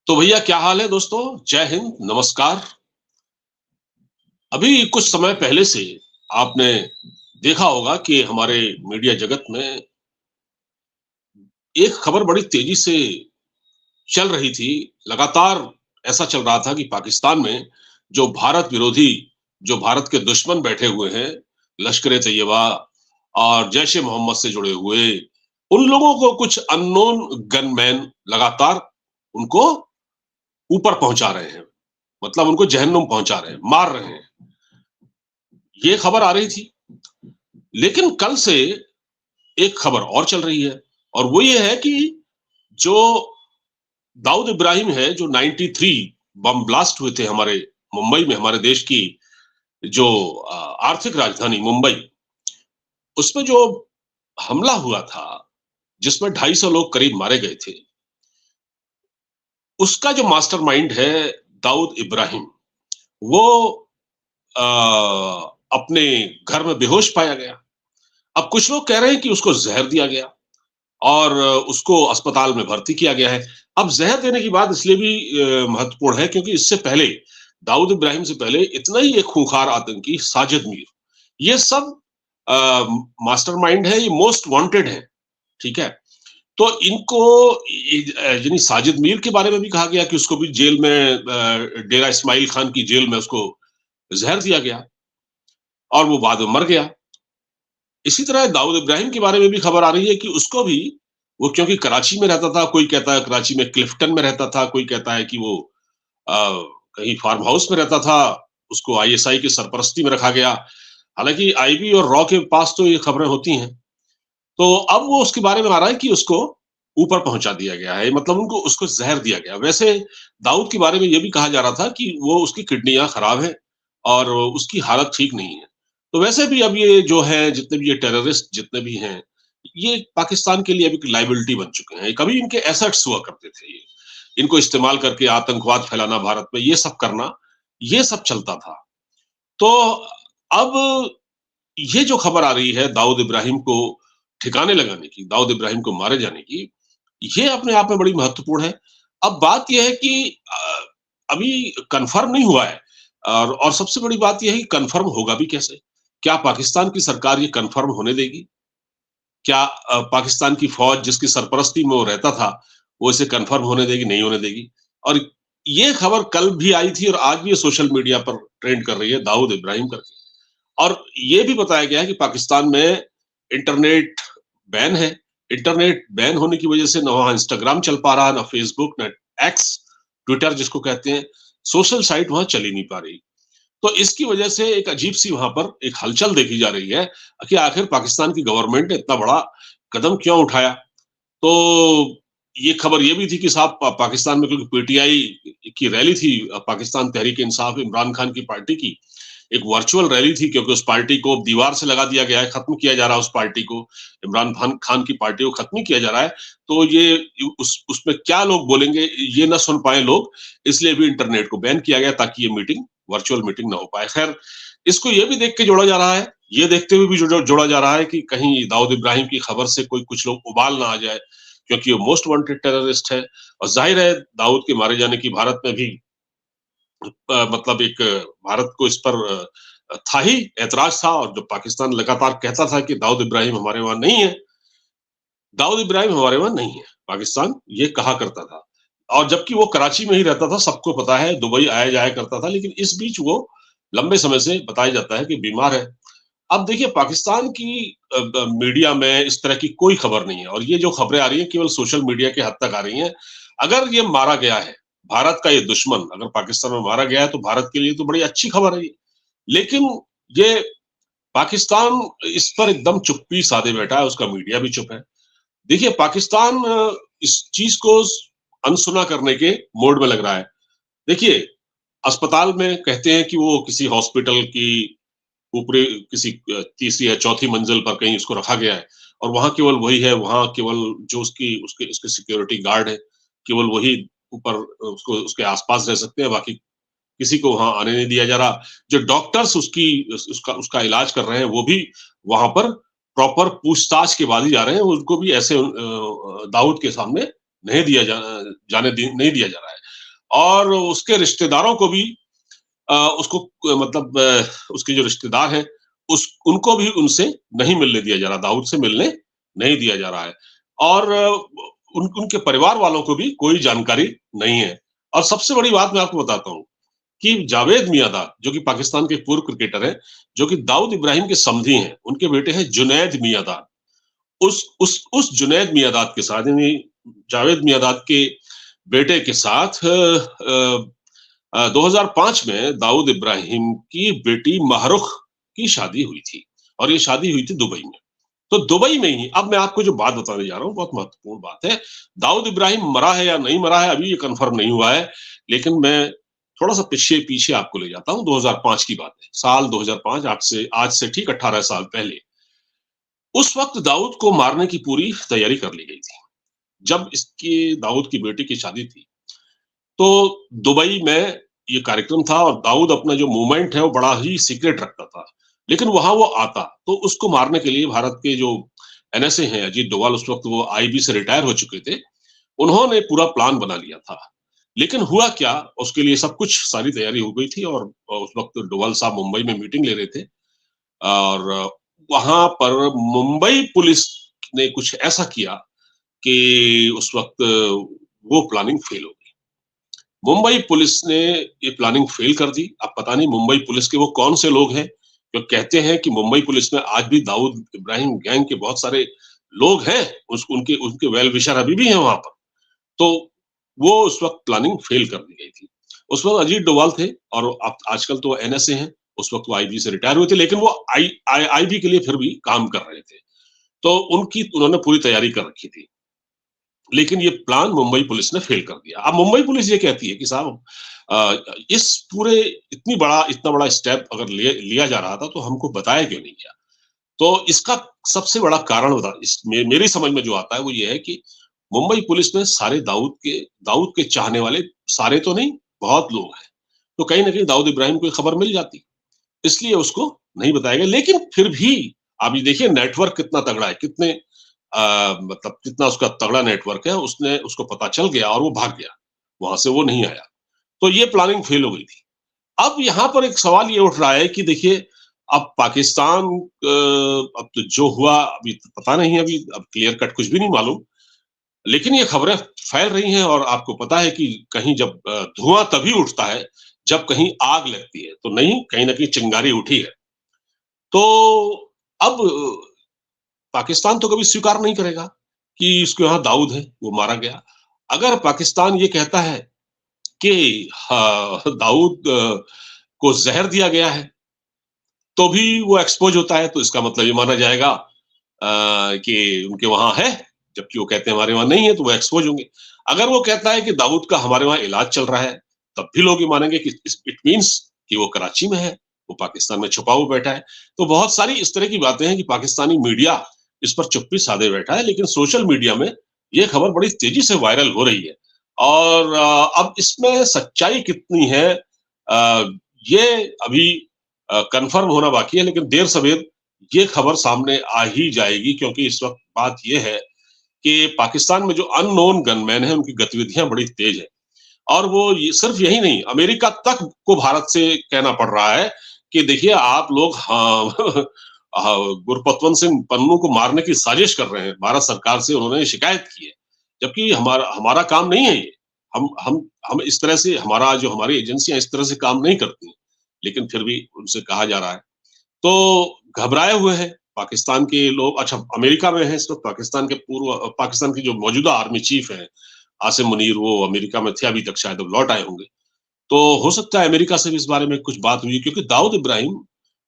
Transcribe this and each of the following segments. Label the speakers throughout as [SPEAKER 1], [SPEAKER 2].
[SPEAKER 1] तो भैया क्या हाल है दोस्तों? जय हिंद, नमस्कार। अभी कुछ समय पहले से आपने देखा होगा कि हमारे मीडिया जगत में एक खबर बड़ी तेजी से चल रही थी। लगातार ऐसा चल रहा था कि पाकिस्तान में जो भारत विरोधी, जो भारत के दुश्मन बैठे हुए हैं, लश्कर-ए-तैयबा और जैश-ए-मोहम्मद से जुड़े हुए, उन लोगों को कुछ अननोन गनमैन लगातार उनको ऊपर पहुँचा रहे हैं। मतलब उनको जहन्नुम पहुँचा रहे हैं, मार रहे हैं। ये खबर आ रही थी। लेकिन कल से एक खबर और चल रही है और वो ये है कि जो दाऊद इब्राहिम है, जो 93 बम ब्लास्ट हुए थे हमारे मुंबई में, हमारे देश की जो आर्थिक राजधानी मुंबई, उसमें जो हमला हुआ था, जिसमें 250 लोग करीब मारे गए थे, उसका जो मास्टरमाइंड है दाऊद इब्राहिम, वो अ, अपने घर में बेहोश पाया गया। अब कुछ लोग कह रहे हैं कि उसको ज़हर दिया गया और उसको अस्पताल में भर्ती किया गया है। अब ज़हर देने की बात इसलिए भी महत्वपूर्ण है क्योंकि इससे पहले दाऊद इब्राहिम से पहले इतना ही एक खूंखार आतंकी साजिद मीर, ये सब अ, मास्टरमाइंड है, ये मोस्ट वांटेड है, ठीक है? तो इनको यानी साजिद मीर के बारे में भी कहा गया कि उसको भी जेल में डेरा इस्माइल खान की जेल में उसको ज़हर दिया गया और वो बाद में मर गया। इसी तरह दाऊद इब्राहिम के बारे में भी खबर आ रही है कि उसको भी वो क्योंकि कराची में रहता था, कोई कहता है कराची में क्लिफ्टन में रहता था, कोई कहता है कि वो अ, कहीं फार्म हाउस में रहता था, उसको आईएसआई की सरपरस्ती में रखा गया। हालाँकि आईबी और रॉ के पास तो ये खबरें होती हैं। तो अब वो उसके बारे में आ रहा है कि उसको ऊपर पहुँचा दिया गया है, मतलब उनको उसको ज़हर दिया गया। वैसे दाऊद के बारे में ये भी कहा जा रहा था कि वो उसकी किडनियाँ खराब हैं और उसकी हालत ठीक नहीं है। तो वैसे भी अब ये जो है जितने भी ये टेररिस्ट जितने भी हैं, ये पाकिस्तान के लिए अब एक लायबिलिटी बन चुके हैं। कभी इनके एसेट्स हुआ करते थे ये। इनको इस्तेमाल करके आतंकवाद फैलाना भारत में, ये सब करना, ये सब चलता था। तो अब ये जो खबर आ रही है दाऊद इब्राहिम को ठिकाने लगाने की, दाऊद इब्राहिम को मारे जाने की, ये अपने आप में बड़ी महत्वपूर्ण है। अब बात ये है कि अभी कन्फर्म नहीं हुआ है और सबसे बड़ी बात ये है कि कन्फर्म होगा भी कैसे? क्या पाकिस्तान की सरकार ये कन्फर्म होने देगी? क्या पाकिस्तान की फ़ौज जिसकी सरपरस्ती में वो रहता था, वो इसे कन्फर्म होने देगी, नहीं होने देगी? और ये खबर कल भी आई थी और आज भी ये सोशल मीडिया पर ट्रेंड कर रही है, दाऊद इब्राहिम करके। और ये भी बताया गया है कि पाकिस्तान में इंटरनेट बैन है। इंटरनेट बैन होने की वजह से ना वहाँ इंस्टाग्राम चल पा रहा है, ना फेसबुक, ना एक्स, ट्विटर जिसको कहते हैं, सोशल साइट वहाँ चल ही नहीं पा रही। तो इसकी वजह से एक अजीब-सी वहाँ पर एक हलचल देखी जा रही है कि आखिर पाकिस्तान की गवर्नमेंट ने इतना बड़ा कदम क्यों उठाया? तो ये खबर ये भी थी कि साहब पाकिस्तान में क्योंकि पीटीआई की रैली थी पाकिस्तान तहरीक-ए-इंसाफ इमरान खान की पार्टी की, एक वर्चुअल रैली थी क्योंकि उस पार्टी को दीवार से लगा दिया गया है, खत्म किया जा रहा है उस पार्टी को, इमरान खान की पार्टी को खत्म ही किया जा रहा है। तो ये उसमें क्या लोग बोलेंगे ये ना सुन पाएँ लोग, इसलिए भी इंटरनेट को बैन किया गया ताकि ये मीटिंग वर्चुअल मीटिंग ना हो पाए। खैर, इसको ये भी देख के जोड़ा जा रहा है, ये देखते हुए भी जोड़ा जा रहा है कि कहीं दाऊद इब्राहिम की खबर से कोई कुछ लोग उबाल ना आ जाए, क्योंकि वो मोस्ट वांटेड टेररिस्ट है और ज़ाहिर है दाऊद के मारे जाने की भारत में भी मतलब एक भारत को इस पर था ही ऐतराज़ था और जो पाकिस्तान लगातार कहता था कि दाऊद इब्राहिम हमारे वहाँ नहीं है, दाऊद इब्राहिम हमारे वहाँ नहीं है, पाकिस्तान ये कहा करता था। और जबकि वो कराची में ही रहता था, सबको पता है, दुबई आया-जाया करता था, लेकिन इस बीच वो लंबे समय से बताया जाता है कि बीमार है। अब देखिए पाकिस्तान की मीडिया में इस तरह की कोई खबर नहीं है और ये जो खबरें आ रही हैं केवल सोशल मीडिया के हद तक आ रही हैं। अगर ये मारा गया है, भारत का ये दुश्मन अगर पाकिस्तान में मारा गया है तो भारत के लिए तो बड़ी अच्छी खबर है ये। लेकिन ये पाकिस्तान इस पर एकदम चुप्पी साधे बैठा है, उसका मीडिया भी चुप है। देखिए पाकिस्तान इस चीज़ को अनसुना करने के मोड में लग रहा है। देखिए, अस्पताल में कहते हैं कि वो किसी हॉस्पिटल की ऊपरी किसी तीसरी या चौथी मंजिल पर कहीं उसको रखा गया है और वहाँ केवल वही है, वहाँ केवल जो उसकी उसके उसके सिक्योरिटी गार्ड है, केवल वही ऊपर उसको उसके आस-पास रह सकते हैं, बाकी किसी को वहाँ आने नहीं दिया जा रहा। जो डॉक्टर्स उसकी उसका उसका इलाज कर रहे हैं, वो भी वहाँ पर प्रॉपर पूछताछ के बाद ही जा रहे हैं, उनको भी ऐसे दाऊद के सामने नहीं दिया जाने नहीं दिया जा रहा है। और उसके रिश्तेदारों को भी उसको मतलब उसके जो रिश्तेदार हैं उस उनको भी उनसे नहीं मिलने दिया जा रहा, दाऊद से मिलने नहीं दिया जा रहा है। और उनके परिवार वालों को भी कोई जानकारी नहीं है। और सबसे बड़ी बात मैं आपको बताता हूँ कि जावेद मियांदाद जो कि पाकिस्तान के पूर्व क्रिकेटर हैं, जो कि दाऊद इब्राहिम के समधी हैं, उनके बेटे हैं जुनैद मियांदाद। उस जुनैद मियांदाद के साथ यानी जावेद मियांदाद के बेटे के साथ 2005 में दाऊद इब्राहिम की बेटी महरुख की शादी हुई थी और ये शादी हुई थी दुबई में। तो दुबई में ही अब मैं आपको जो बात बताने जा रहा हूँ बहुत महत्वपूर्ण बात है। दाऊद इब्राहिम मरा है या नहीं मरा है अभी ये कंफर्म नहीं हुआ है, लेकिन मैं थोड़ा-सा पीछे पीछे आपको ले जाता हूँ 2005 की बात है। साल 2005 आज से ठीक 18 साल पहले। उस वक़्त दाऊद को मारने की पूरी तैयारी कर ली गई थी। जब इसकी दाऊद की बेटी की शादी थी, तो दुबई में ये कार्यक्रम था और दाऊद अपना जो मूवमेंट है वो बड़ा ही सीक्रेट रखता था। लेकिन वहाँ वो आता, तो उसको मारने के लिए भारत के जो एनएसए हैं, अजीत डोभाल उस वक़्त वो आईबी से रिटायर हो चुके थे, उन्होंने पूरा प्लान बना लिया था। लेकिन हुआ क्या, उसके लिए सब कुछ सारी तैयारी हो गई थी और उस वक़्त डोभाल साहब मुंबई में मीटिंग ले रहे थे और वहाँ पर मुंबई पुलिस ने कुछ ऐसा किया कि उस वक़्त वो प्लानिंग फेल हो गई। मुंबई पुलिस ने ये प्लानिंग फेल कर दी। अब पता नहीं मुंबई पुलिस के वो कौन से लोग हैं, जो कहते हैं कि मुंबई पुलिस में आज भी दाऊद इब्राहिम गैंग के बहुत सारे लोग हैं, उनके उनके वेल विशर अभी भी हैं वहाँ पर। तो वो उस वक़्त प्लानिंग फेल कर दी गई थी। उस वक़्त अजीत डोभाल थे और अब आजकल तो एनएसए हैं, उस वक़्त वो आईबी से रिटायर हुए थे, लेकिन वो आईबी के लिए फिर भी काम कर रहे थे। तो उन्होंने पूरी तैयारी कर रखी थी। लेकिन ये प्लान मुंबई पुलिस ने फेल कर दिया। अब मुंबई पुलिस ये कहती है कि साहब इस पूरे इतना बड़ा स्टेप अगर लिया जा रहा था तो हमको बताया क्यों नहीं गया? तो इसका सबसे बड़ा कारण मेरी समझ में जो आता है वो ये है कि मुंबई पुलिस में सारे दाऊद के चाहने वाले सारे तो नहीं, बहुत लोग हैं। तो कहीं न कहीं दाऊद इब्राहिम को ये खबर मिल जाती। इसलिए उसको नहीं बताया गया। लेकिन फिर भी आप ये देखिए नेटवर्क कितना तगड़ा है, मतलब कितना उसका तगड़ा नेटवर्क है, उसने उसको पता चल गया और वो भाग गया। वहाँ से वो नहीं आया। तो ये प्लानिंग फेल हो गई थी। अब यहाँ पर एक सवाल ये उठ रहा है कि देखिए अब पाकिस्तान अब तो जो हुआ अभी तो पता नहीं अभी अब क्लियर कट कुछ भी नहीं मालूम। लेकिन ये खबरें फैल रही हैं और आपको पता है कि कहीं जब धुआँ तभी उठता है जब कहीं आग लगती है। तो नहीं, कहीं न कहीं चिंगारी उठी है। तो अब पाकिस्तान तो कभी स्वीकार नहीं करेगा कि इसके यहाँ दाऊद है, वो मारा गया। अगर पाकिस्तान ये कहता है कि दाऊद को ज़हर दिया गया है, तो भी वो एक्सपोज़ होता है, तो इसका मतलब ये माना जाएगा कि उनके वहाँ है, जबकि वो कहते हैं हमारे वहाँ नहीं है, तो वो एक्सपोज़ होंगे। अगर वो कहता है कि दाऊद का हमारे वहाँ इलाज चल रहा है, तब भी लोग ये मानेंगे कि इट मीन्स कि वो कराची में है, वो पाकिस्तान में छुपा हुआ बैठा है। तो बहुत सारी इस तरह की बातें हैं कि पाकिस्तानी मीडिया इस पर चुप्पी साधे बैठा है, लेकिन सोशल मीडिया में ये खबर बड़ी तेज़ी से वायरल हो रही है। और अब इसमें सच्चाई कितनी है ये अभी कन्फर्म होना बाकी है, लेकिन देर सवेर ये खबर सामने आ ही जाएगी क्योंकि इस वक़्त बात ये है कि पाकिस्तान में जो अननोन गनमैन हैं, उनकी गतिविधियाँ बड़ी तेज़ हैं। और वो ये सिर्फ़ यही नहीं, अमेरिका तक को भारत से कहना पड़ रहा है कि देखिए आप लोग हाँ गुरपतवंत सिंह पन्नू को मारने की साजिश कर रहे हैं। भारत सरकार से उन्होंने शिकायत की है। जबकि हमारा हमारा काम नहीं है ये। हम इस तरह से हमारी एजेंसियाँ इस तरह से काम नहीं करती। लेकिन फिर भी उनसे कहा जा रहा है। तो घबराए हुए हैं पाकिस्तान के लोग। अच्छा, अमेरिका में है इस वक़्त पाकिस्तान के जो मौजूदा आर्मी चीफ हैं, आसिम मुनीर, वो अमेरिका में थे अभी तक, शायद अब लौट आए होंगे। तो हो सकता है अमेरिका से भी इस बारे में कुछ बात हुई क्योंकि दाऊद इब्राहिम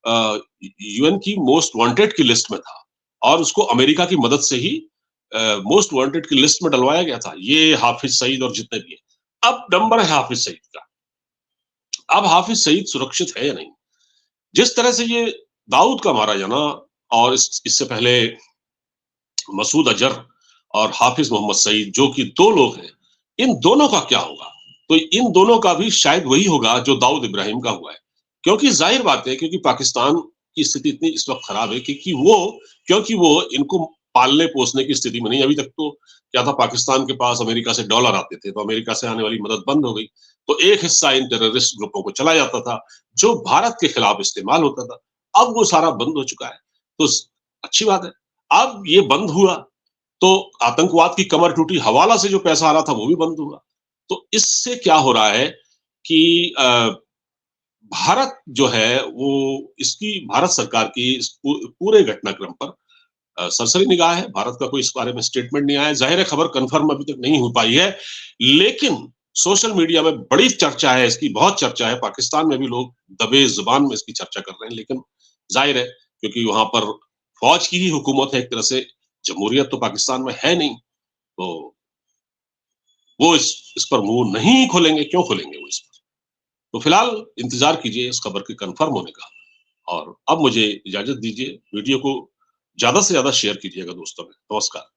[SPEAKER 1] यूएन की मोस्ट वांटेड की लिस्ट में था और उसको अमेरिका की मदद से ही मोस्ट वांटेड की लिस्ट में डलवाया गया था। ये हाफिज सईद और जितने भी हैं। अब नंबर है हाफिज सईद का। अब हाफिज सईद सुरक्षित है या नहीं? जिस तरह से ये दाऊद का मारा जाना और इससे पहले मसूद अजहर और हाफिज मोहम्मद सईद, जो कि 2 लोग हैं, इन दोनों का क्या होगा? तो इन दोनों का भी शायद वही होगा जो दाऊद इब्राहिम का हुआ है। क्योंकि ज़ाहिर बात है, क्योंकि पाकिस्तान की स्थिति इतनी इस वक़्त खराब है क्योंकि वो इनको पालने पोसने की स्थिति में नहीं। अभी तक तो क्या था, पाकिस्तान के पास अमेरिका से डॉलर आते थे, तो अमेरिका से आने वाली मदद बंद हो गई, तो एक हिस्सा इन टेररिस्ट ग्रुपों को चला जाता था, जो भारत के खिलाफ इस्तेमाल होता था। अब वो सारा बंद हो चुका है, तो अच्छी बात है। अब ये बंद हुआ तो आतंकवाद की कमर टूटी, हवाला से जो पैसा आ रहा था वो भी बंद हुआ। तो इससे क्या हो रहा है कि भारत जो है वो, इसकी भारत सरकार की इस पूरे घटनाक्रम पर सरसरी निगाह है। भारत का कोई इस बारे में स्टेटमेंट नहीं आया। जाहिर है खबर कंफर्म अभी तक नहीं हो पाई है, लेकिन सोशल मीडिया में बड़ी चर्चा है इसकी, बहुत चर्चा है। पाकिस्तान में भी लोग दबे जुबान में इसकी चर्चा कर रहे हैं, लेकिन जाहिर है क्योंकि वहां पर फौज की ही हुकूमत है एक तरह से, जमहूरियत तो पाकिस्तान में है नहीं, तो वो इस पर मुंह नहीं खोलेंगे। क्यों खोलेंगे वो इस पर? तो फिलहाल इंतजार कीजिए इस खबर के कंफर्म होने का। और अब मुझे इजाजत दीजिए, वीडियो को ज्यादा से ज्यादा शेयर कीजिएगा दोस्तों में। नमस्कार।